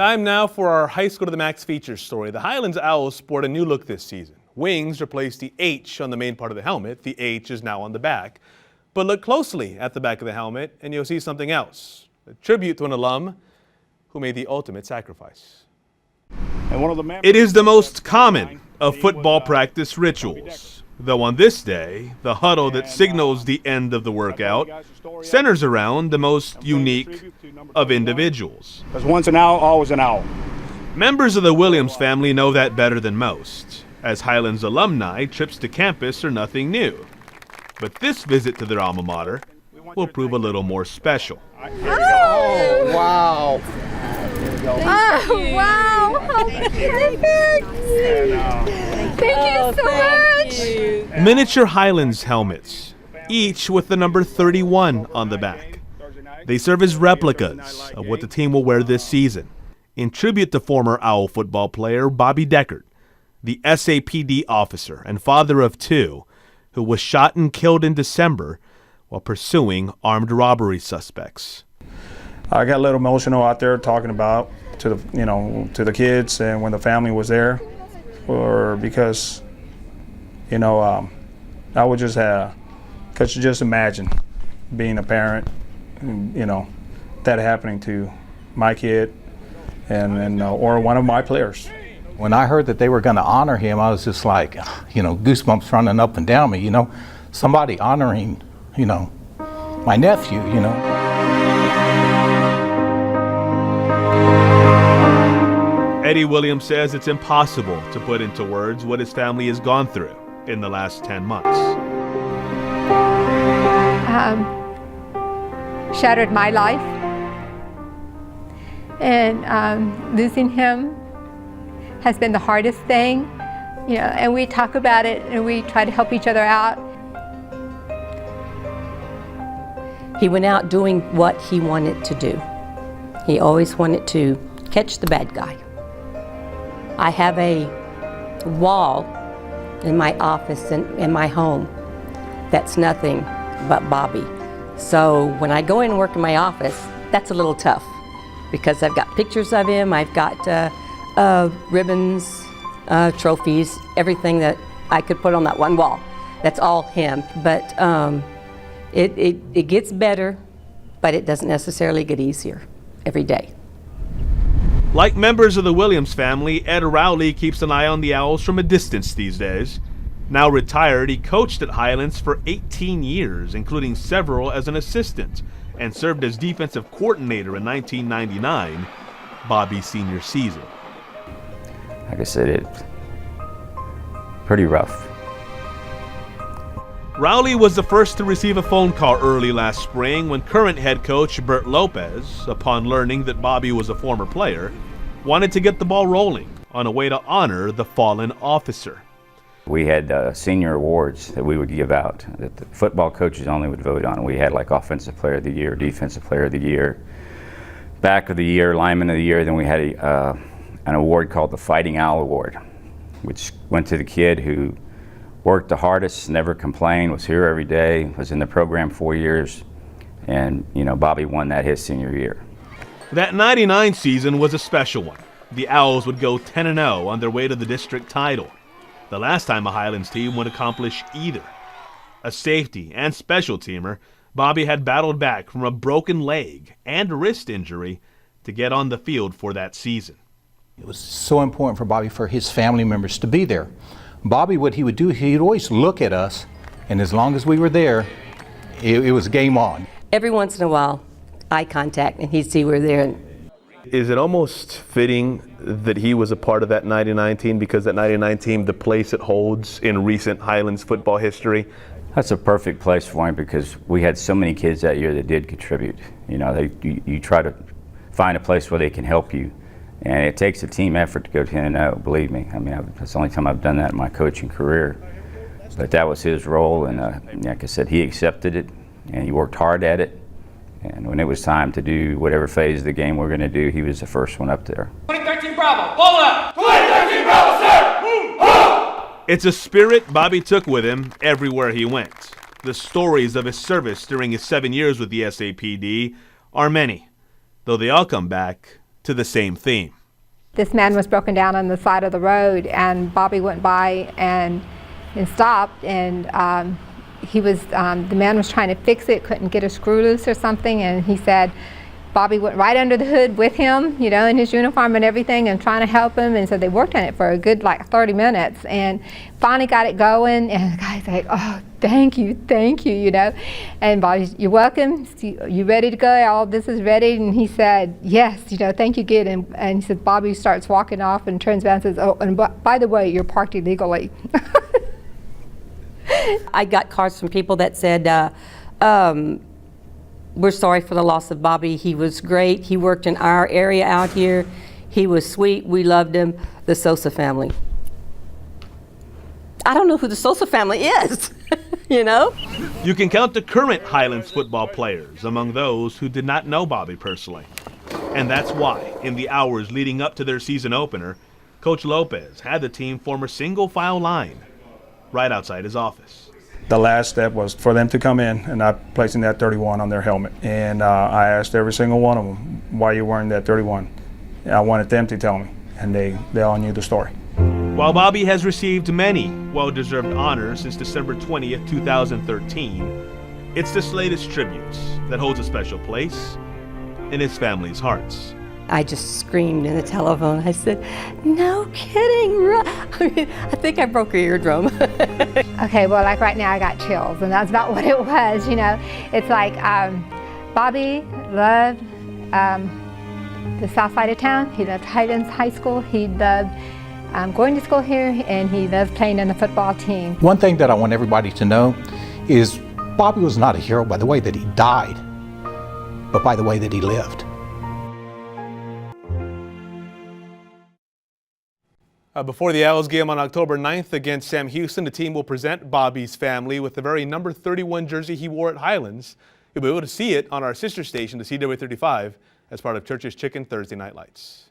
Time now for our High School to the Max features story. The Highlands Owls sport a new look this season. Wings replaced the H on the main part of the helmet. The H is now on the back. But look closely at the back of the helmet and you'll see something else. A tribute to an alum who made the ultimate sacrifice. It is the most common of football practice rituals. Though on this day, the huddle that signals the end of the workout centers around the most unique of individuals. Because once an owl, always an owl. Members of the Williams family know that better than most. As Highlands alumni, trips to campus are nothing new. But this visit to their alma mater will prove a little more special. Oh, wow. Oh, wow. How perfect. Thank you so much. Miniature Highlands helmets, each with the number 31 on the back. They serve as replicas of what the team will wear this season, in tribute to former Owl football player Bobby Deckard, the SAPD officer and father of two, who was shot and killed in December while pursuing armed robbery suspects. I got a little emotional out there talking about to the kids and when the family was there, or because I would just have, because you just imagine being a parent, that happening to my kid and or one of my players. When I heard that they were going to honor him, I was just like, goosebumps running up and down me, somebody honoring, my nephew, Eddie Williams says it's impossible to put into words what his family has gone through in the last 10 months. Shattered my life, and losing him has been the hardest thing, and we talk about it and we try to help each other out. He went out doing what he wanted to do. He always wanted to catch the bad guy. I have a wall in my office and in my home that's nothing but Bobby. So when I go in and work in my office, that's a little tough because I've got pictures of him, I've got ribbons, trophies, everything that I could put on that one wall. That's all him. But it gets better, but it doesn't necessarily get easier every day. Like members of the Williams family, Ed Rowley keeps an eye on the Owls from a distance these days. Now retired, he coached at Highlands for 18 years, including several as an assistant, and served as defensive coordinator in 1999, Bobby's senior season. Like I said, it's pretty rough. Rowley was the first to receive a phone call early last spring when current head coach Bert Lopez, upon learning that Bobby was a former player, wanted to get the ball rolling on a way to honor the fallen officer. We had senior awards that we would give out that the football coaches only would vote on. We had like Offensive Player of the Year, Defensive Player of the Year, Back of the Year, Lineman of the Year. Then we had an award called the Fighting Owl Award, which went to the kid who worked the hardest, never complained, was here every day, was in the program 4 years, and Bobby won that his senior year. That 99 season was a special one. The Owls would go 10-0 on their way to the district title. The last time a Highlands team would accomplish either. A safety and special teamer, Bobby had battled back from a broken leg and wrist injury to get on the field for that season. It was so important for Bobby, for his family members to be there. Bobby, what he would do, he'd always look at us, and as long as we were there, it was game on. Every once in a while, eye contact, and he'd see we're there. Is it almost fitting that he was a part of that 99 team because that 99 team, the place it holds in recent Highlands football history? That's a perfect place for him because we had so many kids that year that did contribute. You try to find a place where they can help you. And it takes a team effort to go 10-0, believe me. I mean, that's the only time I've done that in my coaching career. But that was his role, and like I said, he accepted it, and he worked hard at it. And when it was time to do whatever phase of the game we're going to do, he was the first one up there. 2013 Bravo, ball up! 2013 Bravo, sir! Move, move! It's a spirit Bobby took with him everywhere he went. The stories of his service during his 7 years with the SAPD are many, though they all come back to the same theme. This man was broken down on the side of the road, and Bobby went by and stopped, and the man was trying to fix it, couldn't get a screw loose or something, and he said Bobby went right under the hood with him, you know, in his uniform and everything, and trying to help him, and so they worked on it for a good 30 minutes, and finally got it going, and the guy's like, oh, thank you, you know, and Bobby's, you're welcome, you ready to go, all this is ready, and he said, yes, you know, thank you, good, and he said, Bobby starts walking off and turns around and says, oh, and by the way, you're parked illegally. I got cards from people that said, we're sorry for the loss of Bobby. He was great. He worked in our area out here. He was sweet. We loved him. The Sosa family. I don't know who the Sosa family is, you know? You can count the current Highlands football players among those who did not know Bobby personally. And that's why, in the hours leading up to their season opener, Coach Lopez had the team form a single file line right outside his office. The last step was for them to come in and not placing that 31 on their helmet. And I asked every single one of them, why are you wearing that 31? And I wanted them to tell me, and they all knew the story. While Bobby has received many well-deserved honors since December 20th, 2013, it's this latest tribute that holds a special place in his family's hearts. I just screamed in the telephone. I said, no kidding. I mean, I think I broke her eardrum. Okay, well, like right now I got chills, and that's about what it was, you know. It's like Bobby loved the south side of town. He loved Highlands High School. He loved going to school here, and he loved playing in the football team. One thing that I want everybody to know is Bobby was not a hero by the way that he died, but by the way that he lived. Before the Owls game on October 9th against Sam Houston, the team will present Bobby's family with the very number 31 jersey he wore at Highlands. You'll be able to see it on our sister station, the CW35, as part of Church's Chicken Thursday Night Lights.